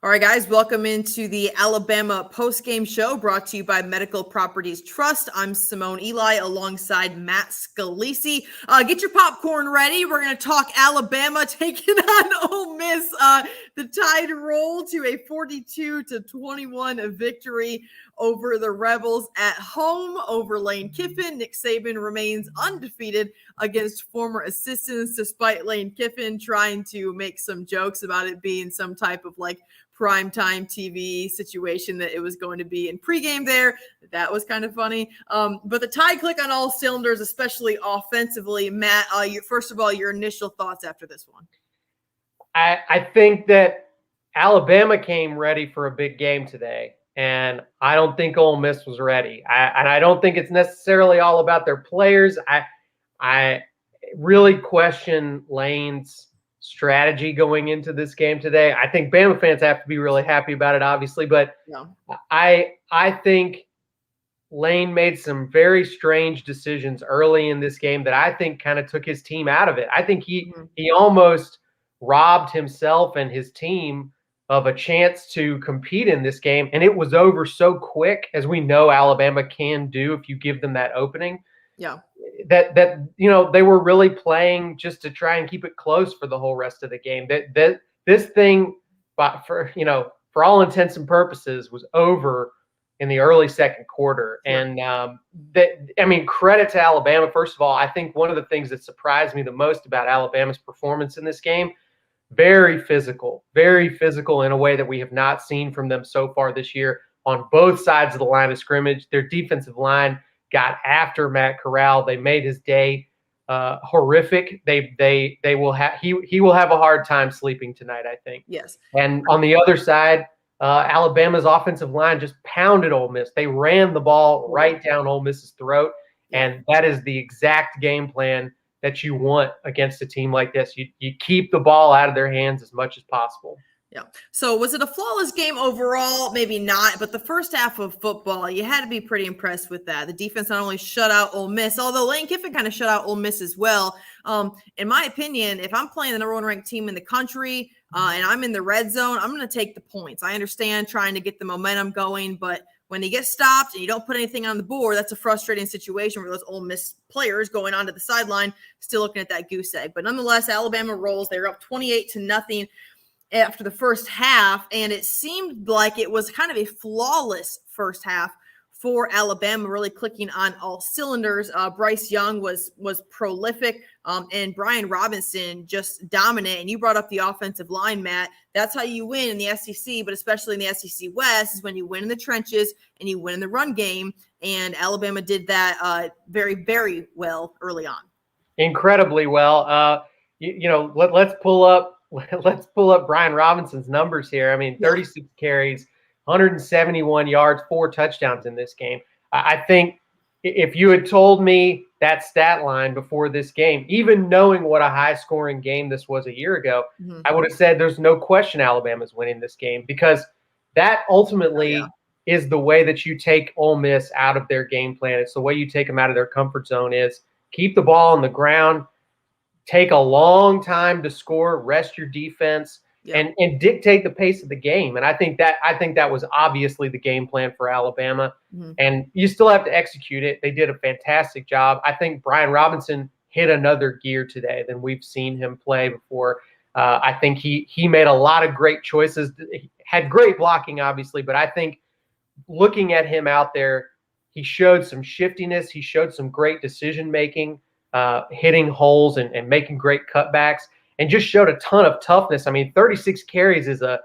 All right, guys, welcome into the Alabama postgame show brought to you by Medical Properties Trust. I'm Simone Eli alongside Matt Scalisi. Get your popcorn ready. We're going to talk Alabama taking on Ole Miss. The Tide roll to a 42-21 victory over the Rebels at home over Lane Kiffin. Nick Saban remains undefeated against former assistants, despite Lane Kiffin trying to make some jokes about it being some type of primetime TV situation that it was going to be in pregame there. That was kind of funny. But the Tide click on all cylinders, especially offensively. Matt, first of all, your initial thoughts after this one. I think that Alabama came ready for a big game today, and I don't think Ole Miss was ready. I don't think it's necessarily all about their players. I really question Lane's strategy going into this game today. I think Bama fans have to be really happy about it, obviously, but yeah. I think Lane made some very strange decisions early in this game that I think kind of took his team out of it. I think he almost robbed himself and his team of a chance to compete in this game, and it was over so quick, as we know Alabama can do if you give them that opening. Yeah. That they were really playing just to try and keep it close for the whole rest of the game. That this thing, for all intents and purposes, was over in the early second quarter. And credit to Alabama. First of all, I think one of the things that surprised me the most about Alabama's performance in this game, very physical in a way that we have not seen from them so far this year on both sides of the line of scrimmage. Their defensive line got after Matt Corral. They made his day horrific. They will have he will have a hard time sleeping tonight, I think. Yes. And on the other side, Alabama's offensive line just pounded Ole Miss. They ran the ball right down Ole Miss's throat, and that is the exact game plan that you want against a team like this. You keep the ball out of their hands as much as possible. Yeah. So was it a flawless game overall? Maybe not, but the first half of football, you had to be pretty impressed with that. The defense not only shut out Ole Miss, although Lane Kiffin kind of shut out Ole Miss as well. In my opinion, if I'm playing the number one ranked team in the country and I'm in the red zone, I'm going to take the points. I understand trying to get the momentum going, but when you get stopped and you don't put anything on the board, that's a frustrating situation for those Ole Miss players going onto the sideline, still looking at that goose egg. But nonetheless, Alabama rolls. They're up 28-0 after the first half, and it seemed like it was kind of a flawless first half for Alabama, really clicking on all cylinders. Bryce Young was prolific, and Brian Robinson just dominant. And you brought up the offensive line, Matt. That's how you win in the SEC, but especially in the SEC West is when you win in the trenches and you win in the run game. And Alabama did that very, very well early on. Incredibly well. Let's pull up Brian Robinson's numbers here. I mean, 36 carries, 171 yards, 4 touchdowns in this game. I think if you had told me that stat line before this game, even knowing what a high-scoring game this was a year ago, I would have said there's no question Alabama's winning this game, because that ultimately is the way that you take Ole Miss out of their game plan. It's the way you take them out of their comfort zone, is keep the ball on the ground, take a long time to score, rest your defense, and dictate the pace of the game. And I think that was obviously the game plan for Alabama. And you still have to execute it. They did a fantastic job. I think Brian Robinson hit another gear today than we've seen him play before. I think he made a lot of great choices. He had great blocking, obviously, but I think looking at him out there, he showed some shiftiness. He showed some great decision making. Hitting holes and making great cutbacks, and just showed a ton of toughness. I mean, 36 carries is a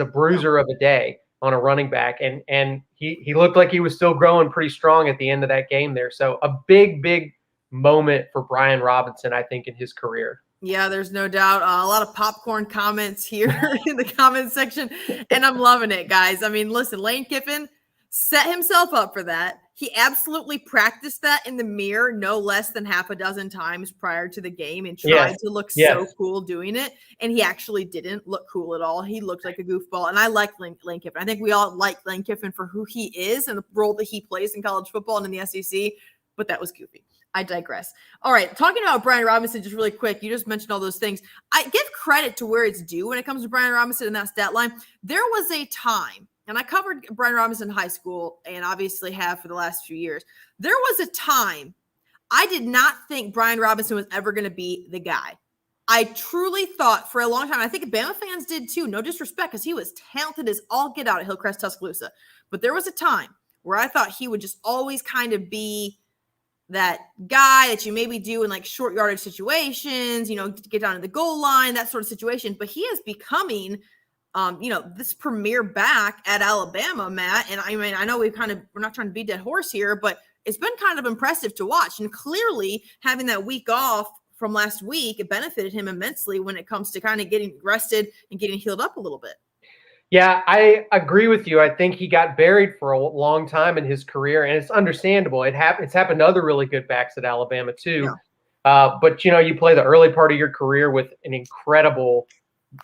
bruiser of a day on a running back, and he looked like he was still growing pretty strong at the end of that game there. So a big moment for Brian Robinson, I think, in his career. Yeah, there's no doubt. A lot of popcorn comments here in the comment section, and I'm loving it, guys. I mean, listen, Lane Kiffin set himself up for that. He absolutely practiced that in the mirror no less than half a dozen times prior to the game and tried to look so cool doing it. And he actually didn't look cool at all. He looked like a goofball. And I like Lane Kiffin. I think we all like Lane Kiffin for who he is and the role that he plays in college football and in the SEC, but that was goofy. I digress. All right, talking about Brian Robinson just really quick, you just mentioned all those things. I give credit to where it's due when it comes to Brian Robinson and that stat line. There was a time, and I covered Brian Robinson in high school and obviously have for the last few years. There was a time I did not think Brian Robinson was ever going to be the guy. I truly thought for a long time, I think Bama fans did too, no disrespect, because he was talented as all get out at Hillcrest, Tuscaloosa. But there was a time where I thought he would just always kind of be that guy that you maybe do in like short yardage situations, get down to the goal line, that sort of situation. But he is becoming, this premier back at Alabama, Matt. And I mean, I know we're not trying to beat dead horse here, but it's been kind of impressive to watch. And clearly having that week off from last week, it benefited him immensely when it comes to kind of getting rested and getting healed up a little bit. Yeah, I agree with you. I think he got buried for a long time in his career, and it's understandable. It's happened to other really good backs at Alabama too. Yeah. But, you play the early part of your career with an incredible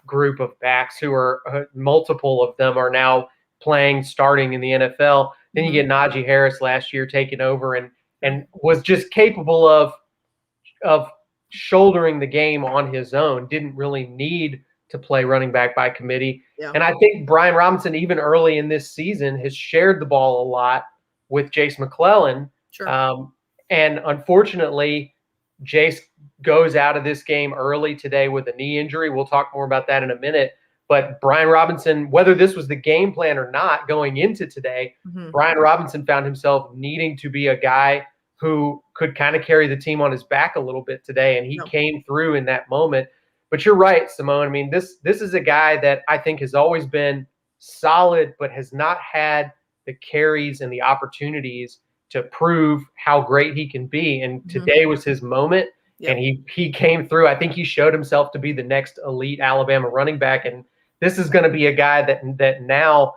group of backs who are multiple of them are now starting in the NFL. Then you get Najee Harris last year taking over and was just capable of shouldering the game on his own, didn't really need to play running back by committee. Yeah. And I think Brian Robinson, even early in this season, has shared the ball a lot with Jace McClellan. Sure. And unfortunately, Jace goes out of this game early today with a knee injury. We'll talk more about that in a minute. But Brian Robinson, whether this was the game plan or not going into today, Brian Robinson found himself needing to be a guy who could kind of carry the team on his back a little bit today. And he came through in that moment. But you're right, Simone. I mean, this is a guy that I think has always been solid, but has not had the carries and the opportunities to prove how great he can be. And today was his moment, and he came through. I think he showed himself to be the next elite Alabama running back. And this is going to be a guy that now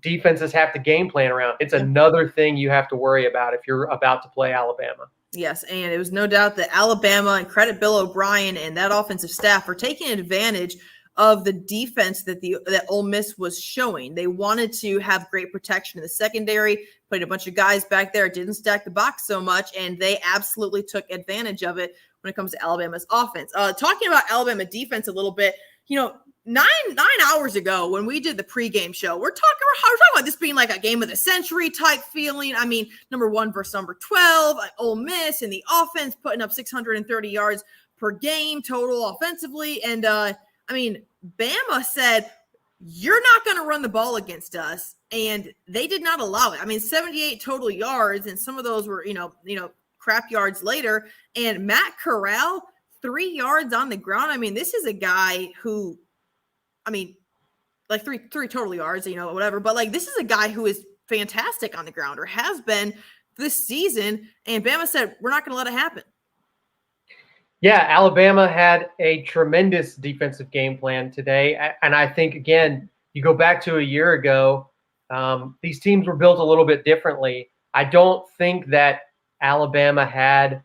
defenses have to game plan around. It's another thing you have to worry about if you're about to play Alabama. Yes, and it was no doubt that Alabama, and credit Bill O'Brien and that offensive staff, are taking advantage of the defense that Ole Miss was showing. They wanted to have great protection in the secondary, put a bunch of guys back there, didn't stack the box so much, and they absolutely took advantage of it when it comes to Alabama's offense. Talking about Alabama defense a little bit, 9 hours ago when we did the pregame show, we're talking about this being like a game of the century type feeling. I mean, number 1 versus number 12, Ole Miss and the offense putting up 630 yards per game total offensively. And Bama said, you're not going to run the ball against us. And they did not allow it. I mean, 78 total yards, and some of those were, crap yards later. And Matt Corral, 3 yards on the ground. I mean, this is a guy who, like three total yards, whatever. But like, this is a guy who is fantastic on the ground, or has been this season. And Bama said, we're not going to let it happen. Yeah, Alabama had a tremendous defensive game plan today. And I think, again, you go back to a year ago, these teams were built a little bit differently. I don't think that Alabama had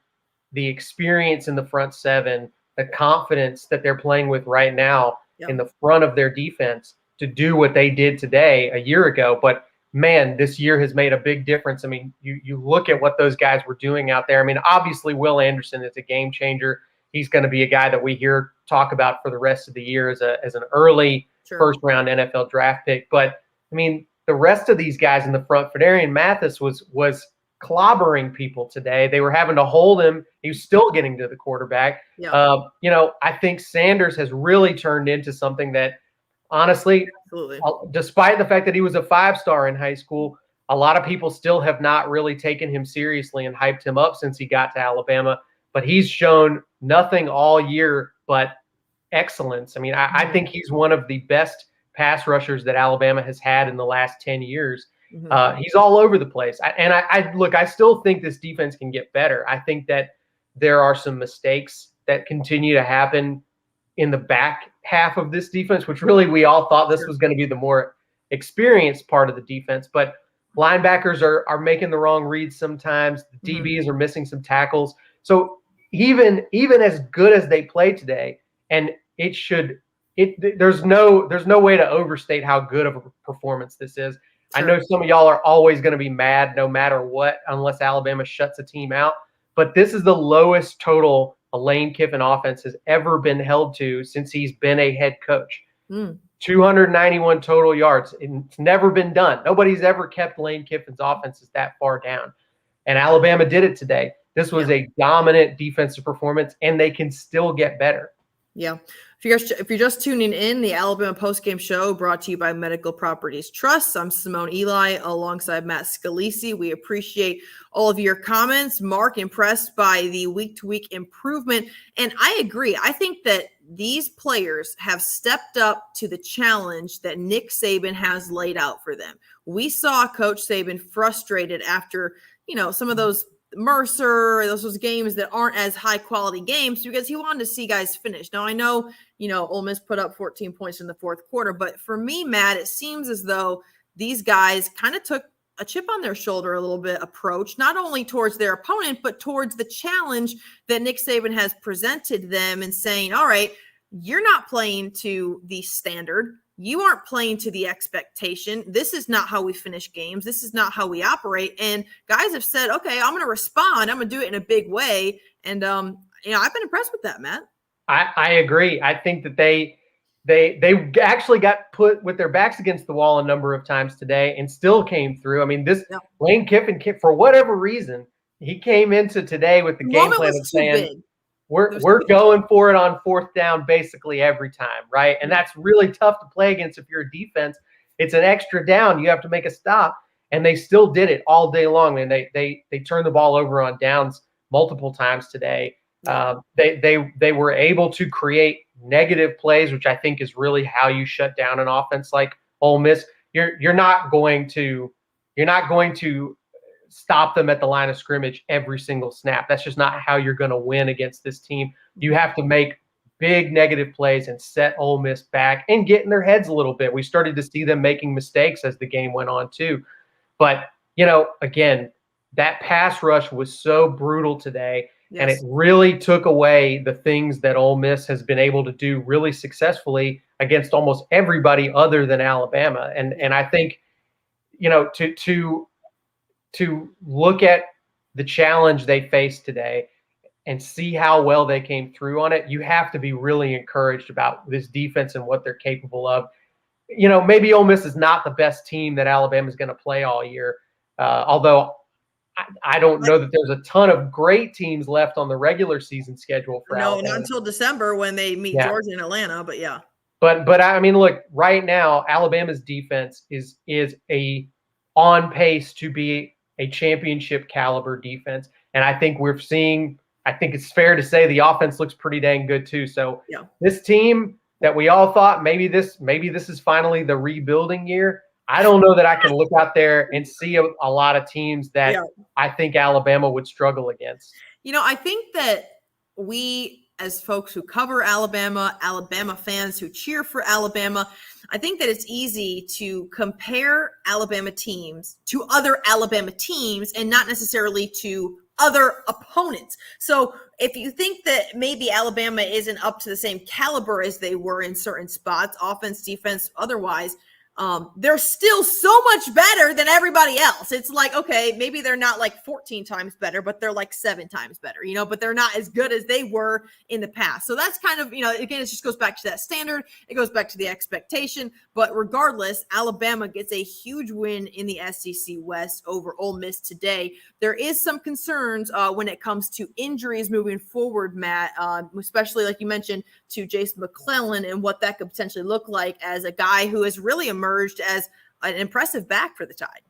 the experience in the front seven, the confidence that they're playing with right now in the front of their defense to do what they did today a year ago. But man, this year has made a big difference. I mean, you look at what those guys were doing out there. I mean, obviously Will Anderson is a game changer. He's going to be a guy that we hear talk about for the rest of the year as an early first round NFL draft pick. But I mean, the rest of these guys in the front, Fedarian Mathis was clobbering people today. They were having to hold him. He was still getting to the quarterback. I think Sanders has really turned into something that, honestly, despite the fact that he was a 5-star in high school, a lot of people still have not really taken him seriously and hyped him up since he got to Alabama. But he's shown nothing all year but excellence. I mean, I think he's one of the best pass rushers that Alabama has had in the last 10 years. He's all over the place. I still think this defense can get better. I think that there are some mistakes that continue to happen in the back half of this defense, which really we all thought this was going to be the more experienced part of the defense. But linebackers are making the wrong reads sometimes. The DBs are missing some tackles. So even as good as they play today, and there's no way to overstate how good of a performance this is. Sure. I know some of y'all are always going to be mad no matter what, unless Alabama shuts a team out. but this is the lowest total a Lane Kiffin offense has ever been held to since he's been a head coach. 291 total yards. It's never been done. Nobody's ever kept Lane Kiffin's offenses that far down. And Alabama did it today. This was a dominant defensive performance, and they can still get better. Yeah. If you're just tuning in, the Alabama Postgame Show brought to you by Medical Properties Trust. I'm Simone Eli alongside Matt Scalisi. We appreciate all of your comments. Mark, impressed by the week-to-week improvement. And I agree. I think that these players have stepped up to the challenge that Nick Saban has laid out for them. We saw Coach Saban frustrated after, some of those Mercer, those games that aren't as high quality games because he wanted to see guys finish. Now I know, Ole Miss put up 14 points in the fourth quarter, but for me, Matt, it seems as though these guys kind of took a chip on their shoulder a little bit approach, not only towards their opponent, but towards the challenge that Nick Saban has presented them and saying, all right, you're not playing to the standard. You aren't playing to the expectation. This is not how we finish games. This is not how we operate. And guys have said, okay, I'm going to respond. I'm going to do it in a big way. And, I've been impressed with that, Matt. I agree. I think that they actually got put with their backs against the wall a number of times today and still came through. I mean, Lane Kiffin, for whatever reason, he came into today with the game plan of saying, We're going for it on fourth down basically every time, right? And that's really tough to play against if you're a defense. It's an extra down. You have to make a stop. And they still did it all day long. And they turned the ball over on downs multiple times today. They were able to create negative plays, which I think is really how you shut down an offense like Ole Miss. You're not going to stop them at the line of scrimmage every single snap. That's just not how you're going to win against this team. You have to make big negative plays and set Ole Miss back and get in their heads a little bit. We started to see them making mistakes as the game went on too. But, again, that pass rush was so brutal today, and it really took away the things that Ole Miss has been able to do really successfully against almost everybody other than Alabama. And I think, to look at the challenge they faced today and see how well they came through on it, you have to be really encouraged about this defense and what they're capable of. Maybe Ole Miss is not the best team that Alabama is going to play all year, although I don't know that there's a ton of great teams left on the regular season schedule for Alabama. No, not until December when they meet Georgia and Atlanta, but yeah. But I mean, look, right now, Alabama's defense is on pace to be a championship caliber defense. And I think it's fair to say the offense looks pretty dang good too. So this team that we all thought maybe this is finally the rebuilding year. I don't know that I can look out there and see a lot of teams that I think Alabama would struggle against. I think that we, as folks who cover Alabama fans who cheer for Alabama, I think that it's easy to compare Alabama teams to other Alabama teams and not necessarily to other opponents. So if you think that maybe Alabama isn't up to the same caliber as they were in certain spots, offense, defense, otherwise, they're still so much better than everybody else. It's like, okay, maybe they're not like 14 times better, but they're like 7 times better, but they're not as good as they were in the past. So that's kind of, again, it just goes back to that standard. It goes back to the expectation. But regardless, Alabama gets a huge win in the SEC West over Ole Miss today. There is some concerns when it comes to injuries moving forward, Matt, especially like you mentioned to Jason McClellan and what that could potentially look like as a guy who has really emerged as an impressive back for the Tide.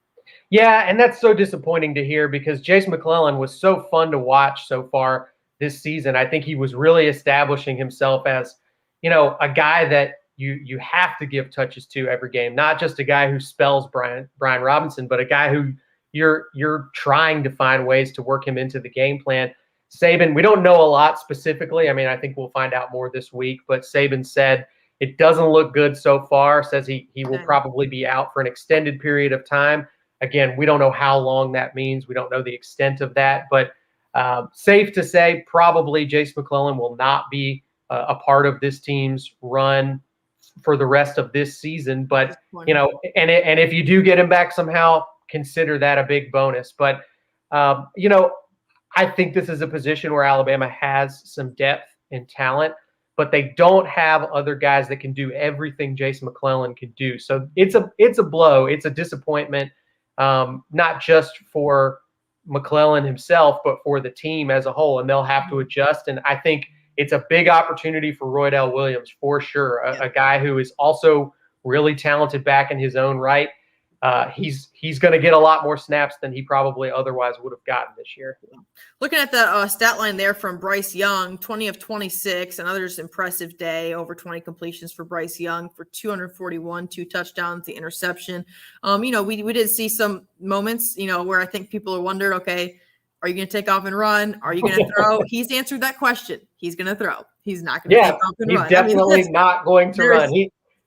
Yeah, and that's so disappointing to hear because Jason McClellan was so fun to watch so far this season. I think he was really establishing himself as, a guy that you have to give touches to every game, not just a guy who spells Brian Robinson, but a guy who you're trying to find ways to work him into the game plan. Saban, we don't know a lot specifically. I mean, I think we'll find out more this week, but Saban said it doesn't look good so far, says he will probably be out for an extended period of time. Again, we don't know how long that means. We don't know the extent of that, but safe to say probably Jason McClellan will not be a part of this team's run for the rest of this season. But, and if you do get him back somehow, consider that a big bonus. But, I think this is a position where Alabama has some depth and talent, but they don't have other guys that can do everything Jason McClellan can do. So it's a blow. It's a disappointment, not just for McClellan himself, but for the team as a whole, and they'll have to adjust. And I think it's a big opportunity for Roydell Williams for sure, a guy who is also really talented back in his own right. He's going to get a lot more snaps than he probably otherwise would have gotten this year. Looking at the stat line there from Bryce Young, 20 of 26, another just impressive day, over 20 completions for Bryce Young for 241, 2 touchdowns, the interception. We did see some moments, where I think people are wondering, okay, are you going to take off and run? Are you going to throw? He's answered that question. He's going to throw. He's not going to take off and run. He's definitely not going to run.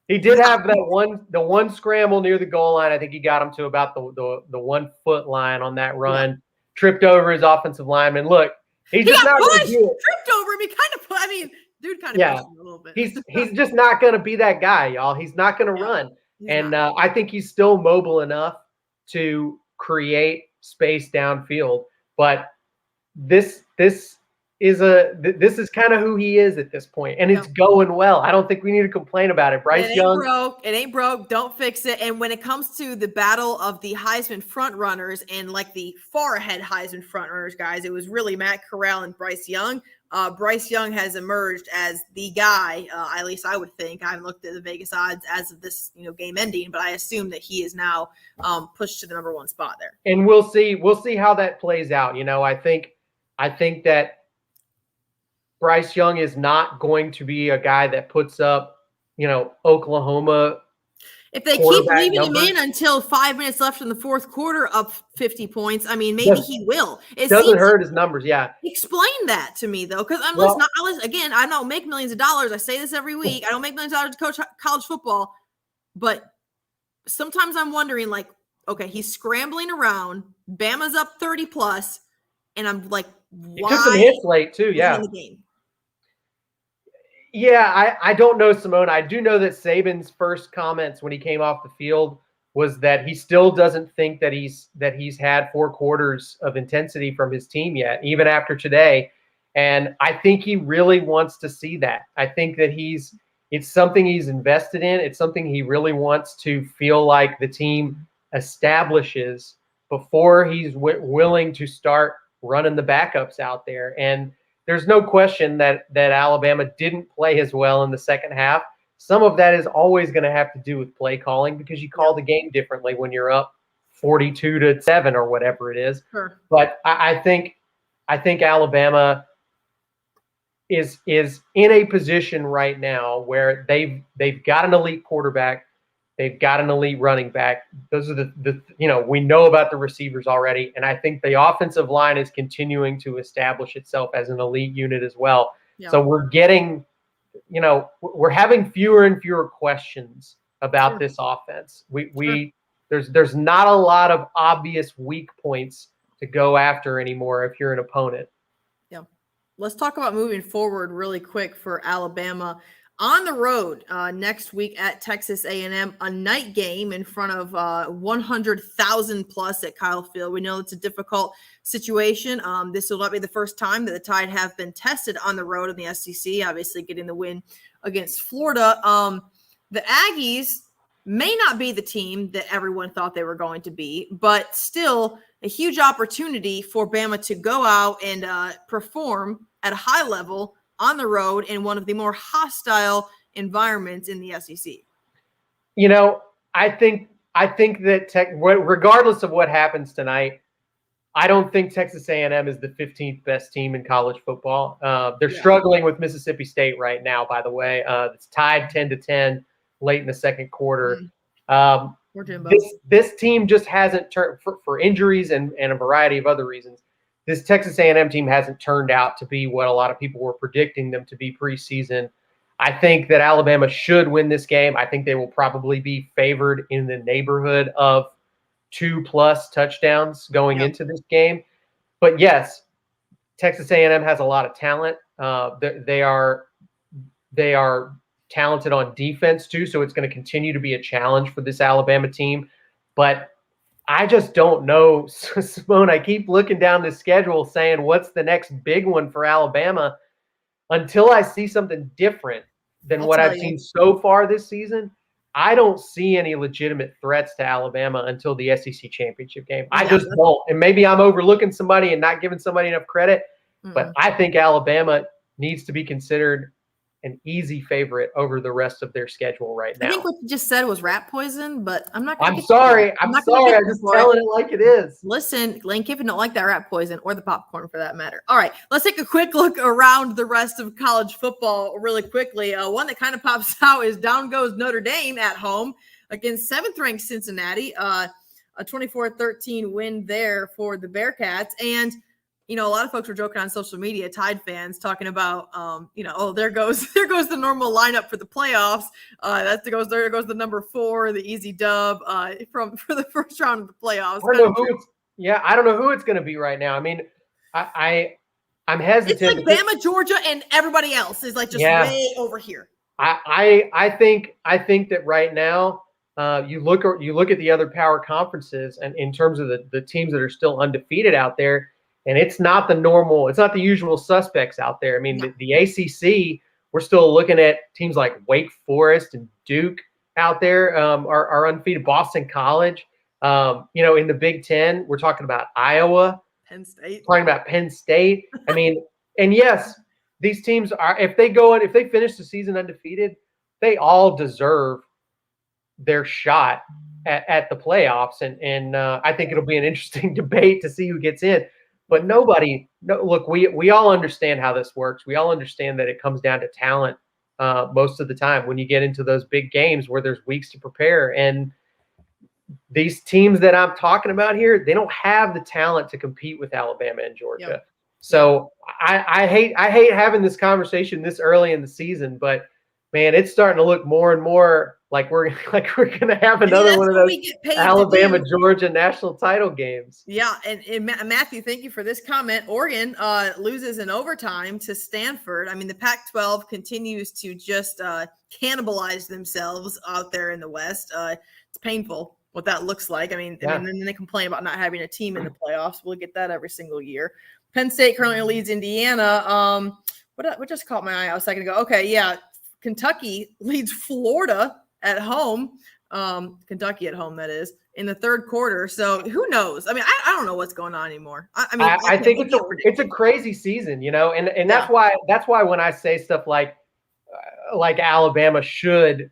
He did have the one scramble near the goal line. I think he got him to about the 1 foot line on that run. Yeah. Tripped over his offensive lineman. Look, he's just not going to do it. Tripped over him. He kind of dude kind of pushed him a little bit. He's just not going to be that guy, y'all. He's not going to run. I think he's still mobile enough to create space downfield. But this is kind of who he is at this point, and it's going well. I don't think we need to complain about it. Bryce Young, it ain't broke. Don't fix it. And when it comes to the battle of the Heisman front runners and like the far ahead Heisman front runners, guys, it was really Matt Corral and Bryce Young. Bryce Young has emerged as the guy. At least I would think. I haven't looked at the Vegas odds as of this, game ending, but I assume that he is now pushed to the number 1 spot there. And we'll see how that plays out. I think that Bryce Young is not going to be a guy that puts up, Oklahoma. If they keep leaving him in until 5 minutes left in the fourth quarter, up 50 points, maybe he will. It doesn't hurt his numbers, yeah. Explain that to me, though, because I don't make millions of dollars. I say this every week. I don't make millions of dollars to coach college football, but sometimes I'm wondering, okay, he's scrambling around. Bama's up 30 plus, and I'm like, why? He took some hits late too, yeah. In the game? Yeah, I don't know, Simone. I do know that Saban's first comments when he came off the field was that he still doesn't think that he's had 4 quarters of intensity from his team yet, even after today. And I think he really wants to see that. I think that it's something he's invested in. It's something he really wants to feel like the team establishes before he's willing to start running the backups out there. And there's no question that Alabama didn't play as well in the second half. Some of that is always going to have to do with play calling because you call the game differently when you're up 42-7 or whatever it is. Sure. But I think Alabama is in a position right now where they've got an elite quarterback. They've got an elite running back. Those are we know about the receivers already. And I think the offensive line is continuing to establish itself as an elite unit as well. Yeah. So we're getting, we're having fewer and fewer questions about this offense. There's not a lot of obvious weak points to go after anymore if you're an opponent. Yeah. Let's talk about moving forward really quick for Alabama. On the road next week at Texas A&M, a night game in front of 100,000 plus at Kyle Field. We know it's a difficult situation. This will not be the first time that the Tide have been tested on the road in the SEC, obviously getting the win against Florida. The Aggies may not be the team that everyone thought they were going to be, but still a huge opportunity for Bama to go out and perform at a high level on the road in one of the more hostile environments in the SEC. I think that regardless of what happens tonight, I don't think Texas A&M is the 15th best team in college football. They're struggling with Mississippi State right now, by the way. It's tied 10-10 late in the second quarter. This team just hasn't turned for injuries and a variety of other reasons. This Texas A&M team hasn't turned out to be what a lot of people were predicting them to be preseason. I think that Alabama should win this game. I think they will probably be favored in the neighborhood of 2+ touchdowns going into this game. But yes, Texas A&M has a lot of talent. They are talented on defense too, so it's going to continue to be a challenge for this Alabama team. But I just don't know, Simone. I keep looking down the schedule saying, what's the next big one for Alabama? Until I see something different than I'll what tell I've you. seen so far this season, I don't see any legitimate threats to Alabama until the SEC championship game. I just don't. And maybe I'm overlooking somebody and not giving somebody enough credit, but I think Alabama needs to be considered an easy favorite over the rest of their schedule right I think now. what you just said was rat poison, but I'm not going to I'm get you for it. sorry. I'm sorry. I'm just telling it like it is. Listen, Lane Kiffin don't like that rat poison or the popcorn for that matter. All right, let's take a quick look around the rest of college football really quickly. One that kind of pops out is down goes Notre Dame at home against 7th-ranked Cincinnati. A 24-13 win there for the Bearcats. And a lot of folks were joking on social media, Tide fans, talking about, oh, there goes the normal lineup for the playoffs. There goes the number 4, the easy dub for the first round of the playoffs. I don't know who it's going to be right now. I mean, I'm hesitant. It's like Bama, Georgia, and everybody else is like just way over here. I think that right now, you look at the other power conferences, and in terms of the teams that are still undefeated out there. And it's not the usual suspects out there. I mean, the ACC, we're still looking at teams like Wake Forest and Duke out there are undefeated. Boston College, in the Big Ten, we're talking about Iowa, Penn State. Talking about Penn State. I mean, and yes, these teams are if they finish the season undefeated, they all deserve their shot at the playoffs. And I think it'll be an interesting debate to see who gets in. But look, we all understand how this works. We all understand that it comes down to talent most of the time when you get into those big games where there's weeks to prepare. And these teams that I'm talking about here, they don't have the talent to compete with Alabama and Georgia. Yep. So I hate having this conversation this early in the season, but man, it's starting to look more and more like we're going to have another one of those Alabama Georgia national title games. Yeah, and Matthew, thank you for this comment. Oregon loses in overtime to Stanford. I mean, the Pac-12 continues to just cannibalize themselves out there in the West. It's painful what that looks like. I mean, and then they complain about not having a team in the playoffs. We'll get that every single year. Penn State currently leads Indiana. What just caught my eye a second ago? Okay, yeah. Kentucky leads Florida at home. Kentucky at home, that is, in the third quarter. So who knows? I mean, I don't know what's going on anymore. I think it's a crazy season, and that's why when I say stuff like Alabama should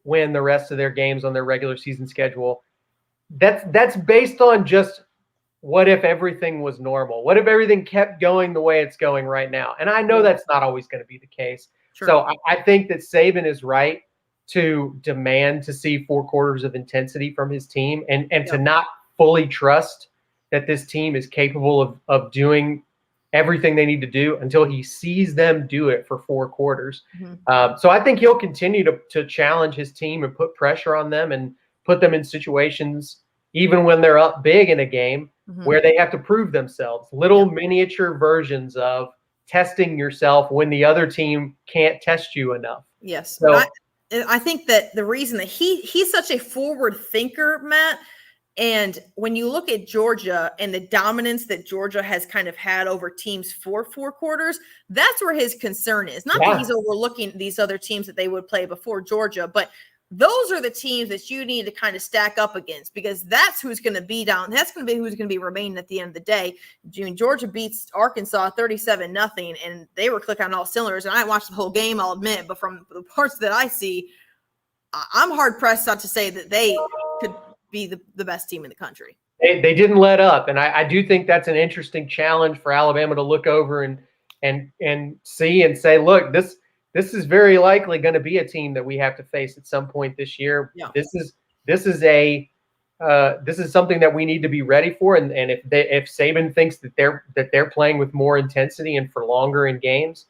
win the rest of their games on their regular season schedule, that's based on just what if everything was normal? What if everything kept going the way it's going right now? And I know that's not always going to be the case. Sure. So I think that Saban is right to demand to see 4 quarters of intensity from his team and to not fully trust that this team is capable of doing everything they need to do until he sees them do it for 4 quarters. Mm-hmm. So I think he'll continue to challenge his team and put pressure on them and put them in situations, even when they're up big in a game, where they have to prove themselves. Little miniature versions of testing yourself when the other team can't test you enough. Yes. So I think that the reason that he's such a forward thinker, Matt, and when you look at Georgia and the dominance that Georgia has kind of had over teams for 4 quarters, that's where his concern is. Not that he's overlooking these other teams that they would play before Georgia, but those are the teams that you need to kind of stack up against, because that's who's going to be down. That's going to be who's going to be remaining at the end of the day. Georgia beats Arkansas 37-0, and they were clicking on all cylinders. And I watched the whole game, I'll admit, but from the parts that I see, I'm hard pressed not to say that they could be the best team in the country. They didn't let up, and I do think that's an interesting challenge for Alabama to look over and see and say, look, this is very likely going to be a team that we have to face at some point this year. Yeah. This is something that we need to be ready for. And if Saban thinks that they're playing with more intensity and for longer in games,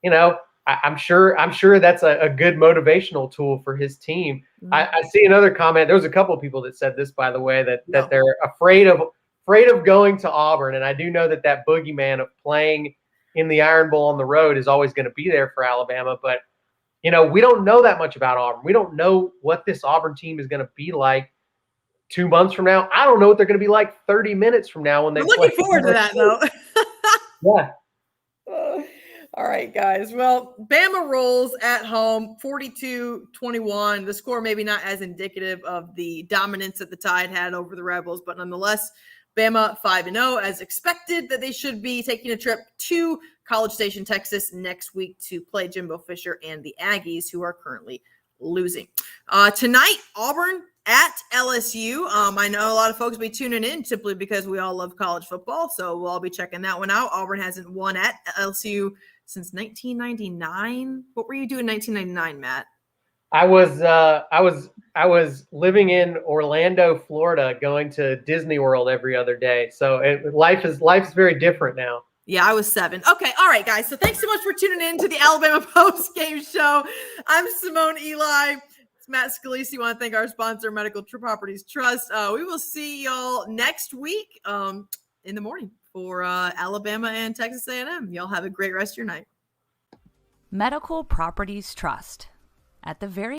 I'm sure that's a good motivational tool for his team. Mm-hmm. I see another comment. There was a couple of people that said this, by the way, that they're afraid of going to Auburn. And I do know that boogeyman of playing in the Iron Bowl on the road is always going to be there for Alabama. But, we don't know that much about Auburn. We don't know what this Auburn team is going to be like 2 months from now. I don't know what they're going to be like 30 minutes from now when they I'm play. looking forward to that, though. Yeah. All right, guys. Well, Bama rolls at home 42-21. The score maybe not as indicative of the dominance that the Tide had over the Rebels, but nonetheless, Bama 5-0 as expected, that they should be taking a trip to College Station, Texas next week to play Jimbo Fisher and the Aggies, who are currently losing. Tonight, Auburn at LSU. I know a lot of folks will be tuning in simply because we all love college football, so we'll all be checking that one out. Auburn hasn't won at LSU since 1999. What were you doing in 1999, Matt? I was living in Orlando, Florida, going to Disney World every other day. So life's very different now. Yeah, I was 7. Okay, all right, guys. So thanks so much for tuning in to the Alabama Postgame Show. I'm Simone Eli. It's Matt Scalisi. I want to thank our sponsor, Medical True Properties Trust. We will see y'all next week in the morning for Alabama and Texas A&M. Y'all have a great rest of your night. Medical Properties Trust. At the very